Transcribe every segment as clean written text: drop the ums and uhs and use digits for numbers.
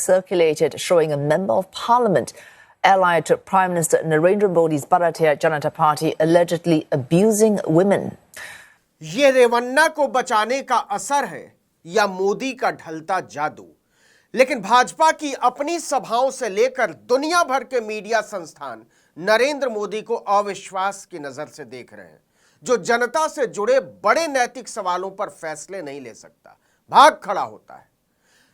circulated showing a member of parliament allied to Prime Minister Narendra Modi's Bharatiya Janata Party allegedly abusing women. ये रेवन्ना को बचाने का असर है या मोदी का ढलता जादू? लेकिन भाजपा की अपनी सभाओं से लेकर दुनिया भर के मीडिया संस्थान नरेंद्र मोदी को अविश्वास की नजर से देख रहे हैं, जो जनता से जुड़े बड़े नैतिक सवालों पर फैसले नहीं ले सकता, भाग खड़ा होता है।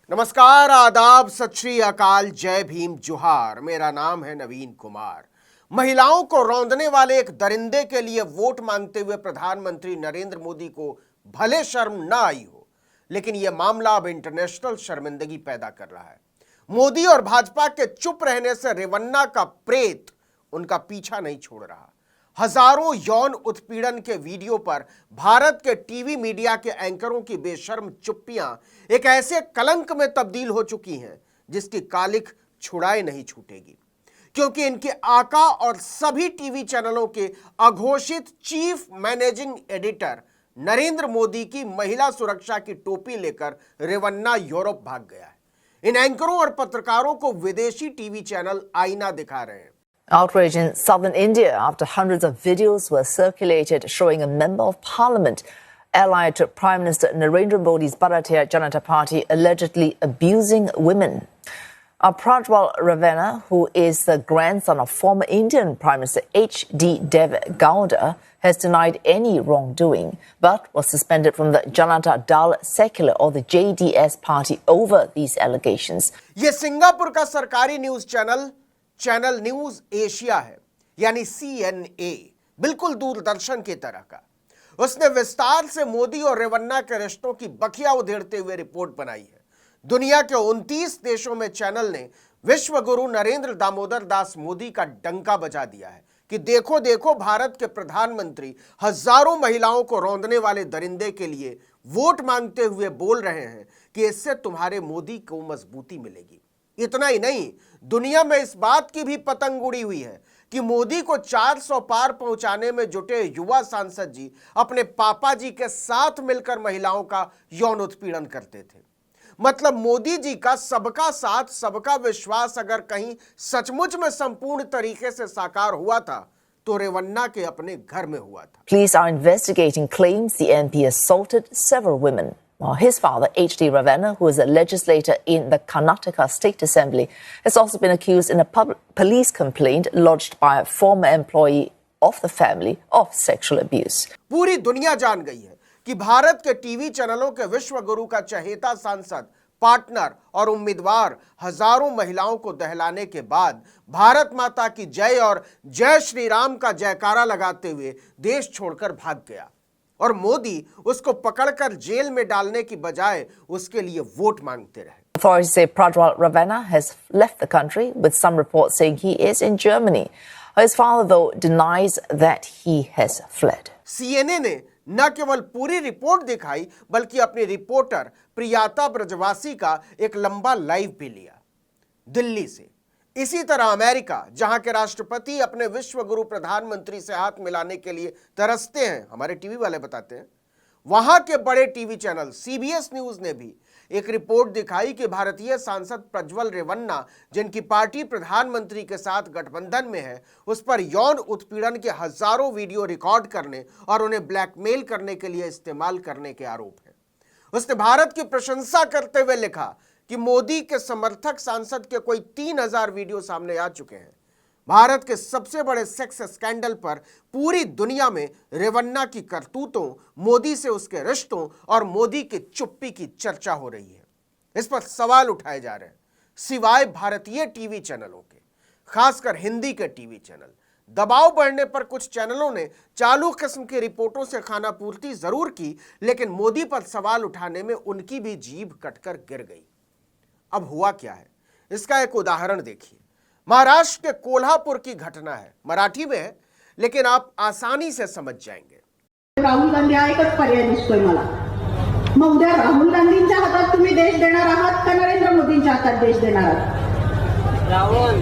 नमस्कार, आदाब, सत श्री अकाल, जय भीम, जोहार। मेरा नाम है नवीन कुमार। महिलाओं को रौंदने वाले एक दरिंदे के लिए वोट मांगते हुए प्रधानमंत्री नरेंद्र मोदी को भले शर्म न आई हो, लेकिन यह मामला अब इंटरनेशनल शर्मिंदगी पैदा कर रहा है। मोदी और भाजपा के चुप रहने से रेवन्ना का प्रेत उनका पीछा नहीं छोड़ रहा। हजारों यौन उत्पीड़न के वीडियो पर भारत के टीवी मीडिया के एंकरों की बेशर्म चुप्पियां एक ऐसे कलंक में तब्दील हो चुकी हैं जिसकी कालिख छुड़ाए नहीं छूटेगी, क्योंकि इनके आका और सभी टीवी चैनलों के अघोषित chief managing editor Narendra Modi की महिला सुरक्षा की टोपी लेकर रेवन्ना यूरोप भाग गया है। इन एंकरों और पत्रकारों को विदेशी टीवी चैनल आईना दिखा रहे हैं। Outrage in southern India after hundreds of videos were circulated showing a member of parliament allied to Prime Minister Narendra Modi's Bharatiya Janata Party allegedly abusing women. Prajwal Ravana, who is the grandson of former Indian Prime Minister H.D. Deve Gowda, has denied any wrongdoing but was suspended from the Janata Dal Secular or the JDS party over these allegations. ये Singapore का सरकारी news channel news Asia है, यानी CNA, बिल्कुल दूरदर्शन की तरह का। उसने विस्तार से मोदी और रेवन्ना के रिश्तों की बखिया उधेड़ते हुए रिपोर्ट बनाई है। दुनिया के 29 देशों में चैनल ने विश्व गुरु नरेंद्र दामोदर दास मोदी का डंका बजा दिया है कि देखो देखो, भारत के प्रधानमंत्री हजारों महिलाओं को रौंदने वाले दरिंदे के लिए वोट मांगते हुए बोल रहे हैं कि इससे तुम्हारे मोदी को मजबूती मिलेगी। इतना ही नहीं, दुनिया में इस बात की भी पतंग उड़ी हुई है कि मोदी को 400 पार पहुंचाने में जुटे युवा सांसद जी अपने पापा जी के साथ मिलकर महिलाओं का यौन उत्पीड़न करते थे। मतलब मोदी जी का सबका साथ, सबका विश्वास अगर कहीं सचमुच में संपूर्ण तरीके से साकार हुआ था तो रेवन्ना के अपने घर में हुआ था। Police are investigating claims the MP assaulted several women. While his father, H.D. Ravana, who is a legislator in the Karnataka State Assembly, has also been accused in a police complaint lodged by a former employee of the family of sexual abuse. पूरी दुनिया जान गई है कि भारत के TV चैनलों के विश्व गुरु का चहेता सांसद, पार्टनर और उम्मीदवार हजारों महिलाओं को दहलाने के बाद भारत माता की जय और जय श्री राम का जयकारा लगाते हुए देश छोड़कर भाग गया, और मोदी उसको पकड़कर जेल में डालने की बजाय उसके लिए वोट मांगते रहे। Authorities say Prajwal Ravana has left the country, with some reports saying he is in Germany. His father, though, denies that he has fled. CNN ने न केवल पूरी रिपोर्ट दिखाई, बल्कि अपनी रिपोर्टर प्रियाता ब्रजवासी का एक लंबा लाइव भी लिया दिल्ली से। इसी तरह अमेरिका, जहां के राष्ट्रपति अपने विश्व गुरु प्रधानमंत्री से हाथ मिलाने के लिए तरसते हैं, हमारे टीवी वाले बताते हैं, वहां के बड़े टीवी चैनल CBS न्यूज ने भी एक रिपोर्ट दिखाई कि भारतीय सांसद प्रज्वल रेवन्ना, जिनकी पार्टी प्रधानमंत्री के साथ गठबंधन में है, उस पर यौन उत्पीड़न के हजारों वीडियो रिकॉर्ड करने और उन्हें ब्लैकमेल करने के लिए इस्तेमाल करने के आरोप है। उसने भारत की प्रशंसा करते हुए लिखा कि मोदी के समर्थक सांसद के कोई 3000 वीडियो सामने आ चुके हैं। भारत के सबसे बड़े सेक्स स्कैंडल पर पूरी दुनिया में रेवन्ना की करतूतों, मोदी से उसके रिश्तों और मोदी की चुप्पी की चर्चा हो रही है। इस पर सवाल उठाए जा रहे हैं। सिवाय भारतीय टीवी चैनलों के, खासकर हिंदी के टीवी चैनल, दबाव बढ़ने पर कुछ चैनलों ने चालू किस्म की रिपोर्टों से खाना पूर्ति जरूर की, लेकिन मोदी पर सवाल उठाने में उनकी भी जीभ कटकर गिर गई। अब हुआ क्या है, इसका एक उदाहरण देखिए। महाराष्ट्र के कोल्हापुर की घटना है, मराठी में है, लेकिन आप आसानी से समझ जाएंगे। राहुल गांधी हा एकच पर्याय दिसतोय मला। मग उद्या राहुल गांधींच्या हातात तुम्ही देश देणार आहात का नरेंद्र मोदींच्या हातात देश देणार आहात? राहुल।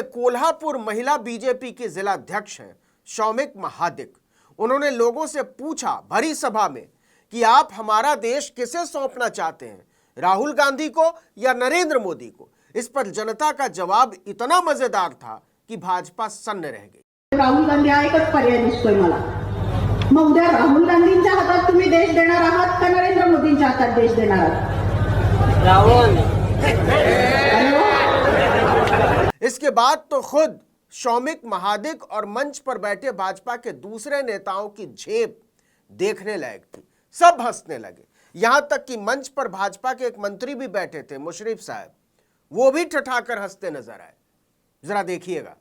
ये कोल्हापुर महिला बीजेपी की जिला अध्यक्ष हैं शौमिक महादिक। उन्होंने लोगों से पूछा भरी सभा में कि आप हमारा देश किसे सौंपना चाहते हैं, राहुल गांधी को या नरेंद्र मोदी को। इस पर जनता का जवाब इतना मजेदार था कि भाजपा सन्न रह गई। राहुल गांधी हा एकच पर्याय दिसतोय मला। मग उद्या राहुल गांधींच्या हातात तुम्ही देश देणार आहात का नरेंद्र मोदींच्या हातात देश देणार आहात? राहुल। इसके बाद तो खुद शौमिक महादिक और मंच पर बैठे भाजपा के दूसरे नेताओं की झेप देखने लायक थी। सब हंसने लगे, यहां तक कि मंच पर भाजपा के एक मंत्री भी बैठे थे, मुशर्रफ साहब, वो भी ठठाकर हंसते नजर आए। जरा देखिएगा।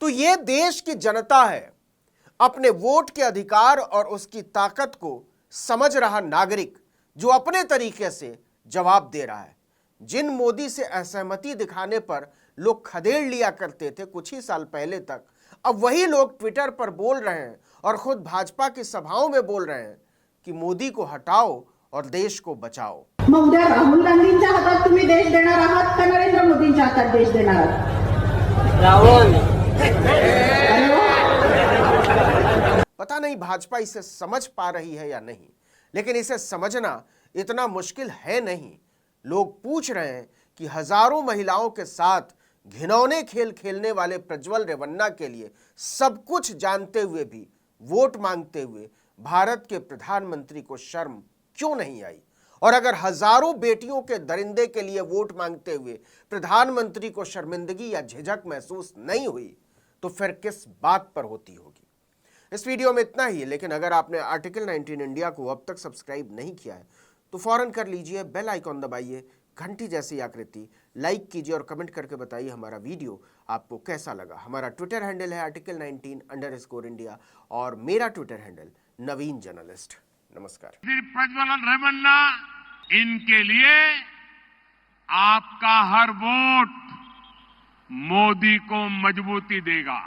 तो ये देश की जनता है, अपने वोट के अधिकार और उसकी ताकत को समझ रहा नागरिक जो अपने तरीके से जवाब दे रहा है। जिन मोदी से असहमति दिखाने पर लोग खदेड़ लिया करते थे कुछ ही साल पहले तक, अब वही लोग ट्विटर पर बोल रहे हैं और खुद भाजपा की सभाओं में बोल रहे हैं कि मोदी को हटाओ और देश को बचाओ। मग उद्या राहुल गांधींच्या हातात तुम्ही देश देणार आहात का नरेंद्र मोदींच्या हातात देश देणार आहात? राहुल। पता नहीं भाजपा इसे समझ पा रही है या नहीं, लेकिन इसे समझना इतना मुश्किल है नहीं। लोग पूछ रहे हैं कि हजारों महिलाओं के साथ घिनौने खेल खेलने वाले प्रज्वल रेवन्ना के लिए सब कुछ जानते हुए भी वोट मांगते हुए भारत के प्रधानमंत्री को शर्म क्यों नहीं आई? और अगर हजारों बेटियों के दरिंदे के लिए वोट मांगते हुए प्रधानमंत्री को शर्मिंदगी या झिझक महसूस नहीं हुई तो फिर किस बात पर होती होगी? इस वीडियो में इतना ही, लेकिन अगर आपने आर्टिकल 19 इंडिया को अब तक सब्सक्राइब नहीं किया है तो फौरन कर लीजिए, बेल आइकॉन दबाइए, घंटी जैसी आकृति, लाइक कीजिए और कमेंट करके बताइए हमारा वीडियो आपको कैसा लगा। हमारा ट्विटर हैंडल है आर्टिकल 19_इंडिया और मेरा ट्विटर हैंडल नवीन जर्नलिस्ट। नमस्कार। सिर्फ प्रज्वल रेवन्ना, इनके लिए आपका हर वोट मोदी को मजबूती देगा।